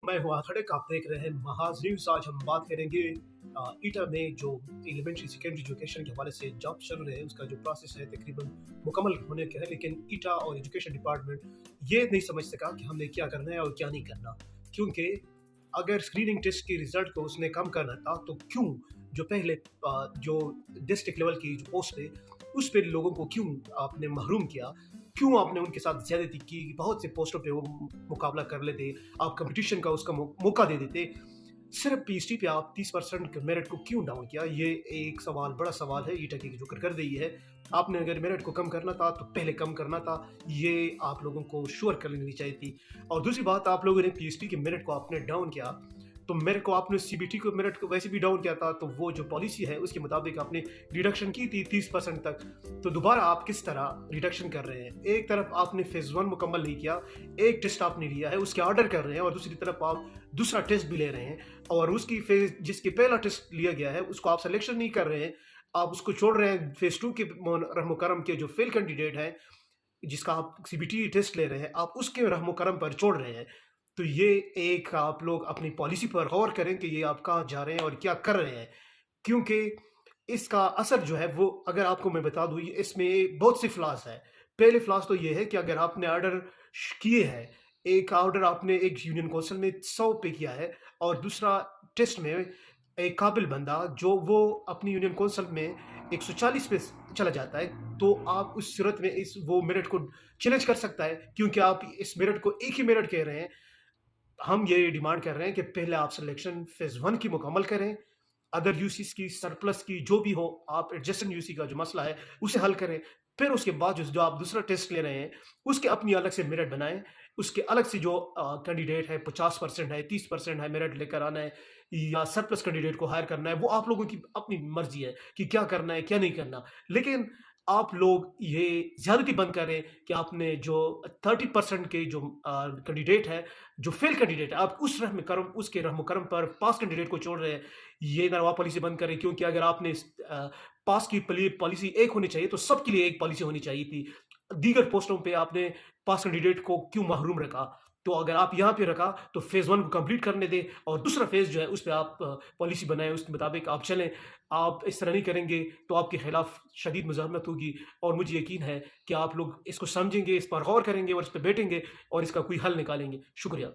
मैं हूँ खड़क, आप देख रहे हैं महाज न्यूज़। आज हम बात करेंगे ईटा में जो एलिमेंट्री सेकेंडरी एजुकेशन के हवाले से जॉब चल रहे हैं, उसका जो प्रोसेस है तकरीबन मुकम्मल होने का है। लेकिन ईटा और एजुकेशन डिपार्टमेंट ये नहीं समझ सका कि हमने क्या करना है और क्या नहीं करना, क्योंकि अगर स्क्रीनिंग टेस्ट के रिजल्ट को उसने कम करना था तो क्यों जो पहले जो डिस्ट्रिक्ट लेवल की जो पोस्ट पे उस पे लोगों को क्यों आपने महरूम किया, क्यों आपने उनके साथ ज्यादती की। बहुत से पोस्टों पे वो मुकाबला कर लेते, आप कंपटीशन का उसका मौका दे देते। सिर्फ पीएचडी पे आप 30% मेरिट को क्यों डाउन किया, ये एक सवाल, बड़ा सवाल है ईटा की जो कर रही है। आपने अगर मेरिट को कम करना था तो पहले कम करना था, ये आप लोगों को श्योर कर लेनी चाहिए थी। और दूसरी बात, आप लोगों ने पीएचडी के मेरिट को आपने डाउन किया, तो मेरे को आपने सीबीटी को मेरिट को वैसे भी डाउन किया था, तो वो जो पॉलिसी है उसके मुताबिक आपने रिडक्शन की थी 30% तक। तो दोबारा आप किस तरह रिडक्शन कर रहे हैं? एक तरफ आपने फेज 1 मुकम्मल नहीं किया, एक टेस्ट आपने लिया है उसके ऑर्डर कर रहे हैं, और दूसरी तरफ आप दूसरा टेस्ट भी ले रहे हैं, और उसकी फेज जिसके पहला टेस्ट लिया गया है उसको आप सिलेक्शन नहीं कर रहे हैं, आप उसको छोड़ रहे हैं। फेज 2 के रहमो करम के जो फेल कैंडिडेट हैं, जिसका आप सीबीटी टेस्ट ले रहे हैं, आप उसके रहमो करम पर छोड़ रहे हैं। तो ये एक आप लोग अपनी पॉलिसी पर गौर करें कि ये आप कहाँ जा रहे हैं और क्या कर रहे हैं, क्योंकि इसका असर जो है वो, अगर आपको मैं बता दूँ, इसमें बहुत सी फ्लॉज है। पहले फ्लॉज तो ये है कि अगर आपने ऑर्डर किए हैं, एक ऑर्डर आपने एक यूनियन काउंसिल में 100 पे किया है, और दूसरा टेस्ट में एक काबिल बंदा जो वो अपनी यूनियन काउंसिल में 140 पे चला जाता है, तो आप उस सूरत में इस वो मेरिट को चैलेंज कर सकता है, क्योंकि आप इस मेरिट को एक ही मेरिट कह रहे हैं। हम ये डिमांड कर रहे हैं कि पहले आप सिलेक्शन फेज 1 की मुकम्मल करें, अदर यूसीज की सरप्लस की जो भी हो, आप एडजस्टेंट यूसी का जो मसला है उसे हल करें। फिर उसके बाद जो आप दूसरा टेस्ट ले रहे हैं उसके अपनी अलग से मेरिट बनाएं, उसके अलग से जो कैंडिडेट है 50% है, 30% है, मेरिट लेकर आना है या सरप्लस कैंडिडेट को हायर करना है, वो आप लोगों की अपनी मर्जी है कि क्या करना है क्या नहीं करना। लेकिन आप लोग ये ज्यादती बंद करें कि आपने जो 30% के जो कैंडिडेट है, जो फेल कैंडिडेट है, आप उस रहम करम उसके रहम करम पर पास कैंडिडेट को छोड़ रहे हैं। ये नरवा पॉलिसी बंद करें, क्योंकि अगर आपने पास की पॉलिसी एक होनी चाहिए तो सबके लिए एक पॉलिसी होनी चाहिए थी। दीगर पोस्टों पे आपने पास कैंडिडेट को क्यों महरूम रखा? तो अगर आप यहाँ पे रखा तो फेज 1 को कंप्लीट करने दें, और दूसरा फेज जो है उस पर आप पॉलिसी बनाएं, उसके मुताबिक आप चलें। आप इस तरह नहीं करेंगे तो आपके खिलाफ शदीद मुज़ाहमत होगी, और मुझे यकीन है कि आप लोग इसको समझेंगे, इस पर गौर करेंगे और इस पर बैठेंगे और इसका कोई हल निकालेंगे। शुक्रिया।